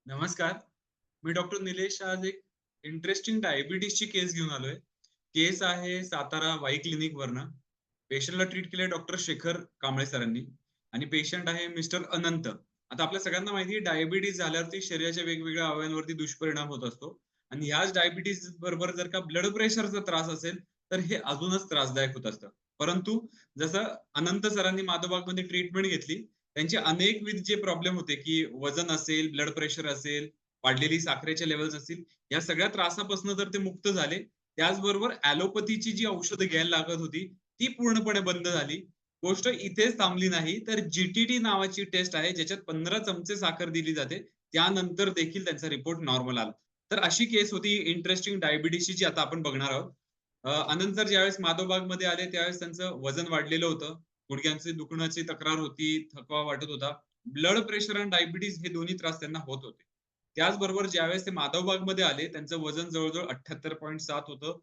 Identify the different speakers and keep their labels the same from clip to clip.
Speaker 1: नमस्कार. मी डॉक्टर निलेश. आज एक इंटरेस्टिंग डायबिटीजची केस घेऊन आलोय. केस आहे सातारा वाई क्लिनिकवरनं. पेशंटला ट्रीट केलंय डॉक्टर शेखर कांबळे सरांनी आणि पेशंट आहे मिस्टर अनंत. आता आपल्या सगळ्यांना माहिती आहे डायबिटीज झाल्यावरती शरीराच्या वेगवेगळ्या अवयवांवरती दुष्परिणाम होत असतो आणि ह्याच डायबिटीज बरोबर जर का ब्लड प्रेशरचा त्रास असेल, तर हे अजूनच त्रासदायक होत असतं. परंतु जसं अनंत सरांनी माधवबागमध्ये ट्रीटमेंट घेतली, त्यांचे अनेकविध जे प्रॉब्लेम होते, की वजन असेल, ब्लड प्रेशर असेल, वाढलेली साखरेचे लेव्हल्स असतील, या सगळ्या त्रासापासून तर ते मुक्त झाले. त्याचबरोबर ॲलोपॅथीची जी औषधं घ्यायला लागत होती, ती पूर्णपणे बंद झाली. गोष्ट इथेच थांबली नाही, तर जी नावाची टेस्ट आहे, ज्याच्यात 15 चमचे साखर दिली जाते. त्यानंतर देखील त्यांचा रिपोर्ट नॉर्मल आला. तर अशी केस होती इंटरेस्टिंग डायबिटीजची, जी आता आपण बघणार आहोत. आनंद सर ज्यावेळेस माधवबागमध्ये आले, त्यावेळेस त्यांचं वजन वाढलेलं होतं. गुडघ्यांचे दुखण्याची तक्रार होती, थकवा वाटत होता. ब्लड प्रेशर आणि डायबिटीज हे दोन्ही त्रास त्यांना होत होते. त्याचबरोबर ज्यावेळेस ते माधवबागमध्ये आले, त्यांचं वजन जवळ-जवळ 78.7 होतं.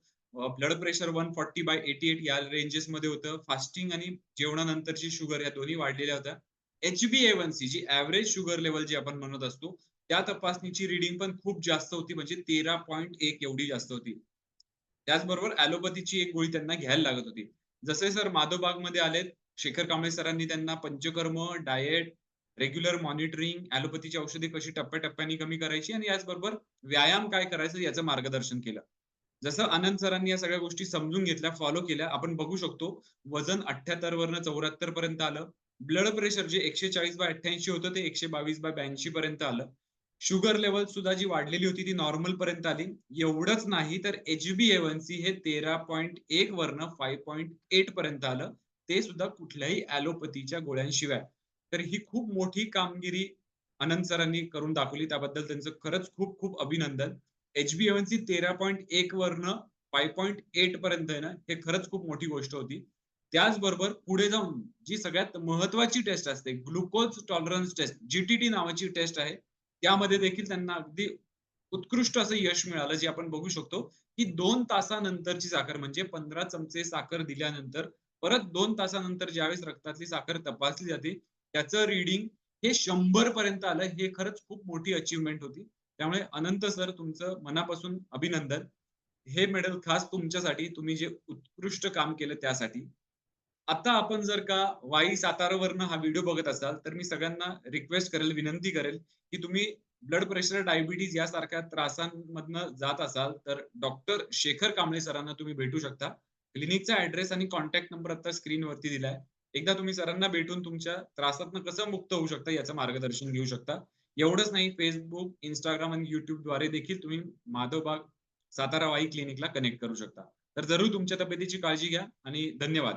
Speaker 1: ब्लड प्रेशर 140/88 या रेंजेसमध्ये होतं. फास्टिंग आणि जेवणानंतरची शुगर या दोन्ही वाढलेल्या होत्या. HbA1c जी एव्हरेज शुगर लेव्हल जी आपण म्हणत असतो, त्या तपासणीची रीडिंग पण खूप जास्त होती, म्हणजे 13.1 एवढी जास्त होती. त्याचबरोबर ॲलोपॅथीची एक गोळी त्यांना घ्यायला लागत होती. जसे सर माधवबागमध्ये आलेत, शेखर कांबळे सरांनी त्यांना पंचकर्म, डायट, रेग्युलर मॉनिटरिंग, ॲलोपॅथीची औषधे कशी टप्प्याटप्प्याने कमी करायची आणि याचबरोबर व्यायाम काय करायचं याचं मार्गदर्शन केलं. जसं आनंद सरांनी या सगळ्या गोष्टी समजून घेतल्या, फॉलो केल्या. आपण बघू शकतो वजन 78 वरनं 74 पर्यंत आलं. ब्लड प्रेशर जे 140/88 होतं ते 122/82 पर्यंत आलं. शुगर लेव्हल सुद्धा जी वाढलेली होती ती नॉर्मल पर्यंत आली. एवढंच नाही तर HbA1c हे 13.1 वरनं 5.8 पर्यंत आलं. ते सुद्धा कुठल्याही ॲलोपॅथीच्या गोळ्यांशिवाय. तर ही खूप मोठी कामगिरी आनंद सरांनी करून दाखवली. त्याबद्दल त्यांचं खरंच खूप खूप अभिनंदन. HbA1c 13.1 वरनं 5.8 पर्यंत आहे ना, हे खरंच खूप मोठी गोष्ट होती. त्याचबरोबर पुढे जाऊन जी सगळ्यात महत्त्वाची टेस्ट असते, ग्लुकोज टॉलरन्स टेस्ट, जी नावाची टेस्ट आहे. त्यामध्ये देखील त्यांना अगदी उत्कृष्ट असं यश मिळालं, जे आपण बघू शकतो, की 2 तासानंतरची साखर म्हणजे 15 चमचे साखर दिल्यानंतर परत 2 तासानंतर ज्यावेळेस रक्तातली साखर तपासली जाते, त्याचं रीडिंग हे 100 पर्यंत आलं. हे खरंच खूप मोठी अचीव्हमेंट होती. त्यामुळे अनंत सर तुमचं मनापासून अभिनंदन. हे मेडल खास तुमच्यासाठी, तुम्ही जे उत्कृष्ट काम केलं त्यासाठी. आता आपण जर का वाई सातारावरनं हा व्हिडिओ बघत असाल, तर मी सगळ्यांना रिक्वेस्ट करेल, विनंती करेल, की तुम्ही ब्लड प्रेशर, डायबिटीज यासारख्या त्रासांमधनं जात असाल, तर डॉक्टर शेखर कांबळे सरांना तुम्ही भेटू शकता. क्लिनिकचा ॲड्रेस आणि कॉन्टॅक्ट नंबर आता स्क्रीनवरती दिलाय. एकदा तुम्ही सरांना भेटून तुमच्या त्रासातनं कसं मुक्त होऊ शकता याचं मार्गदर्शन घेऊ शकता. एवढंच नाही, Facebook, Instagram आणि YouTubeद्वारे देखील तुम्ही माधवबाग सातारा वाई क्लिनिकला कनेक्ट करू शकता. तर जरूर तुमच्या तब्येतीची काळजी घ्या आणि धन्यवाद.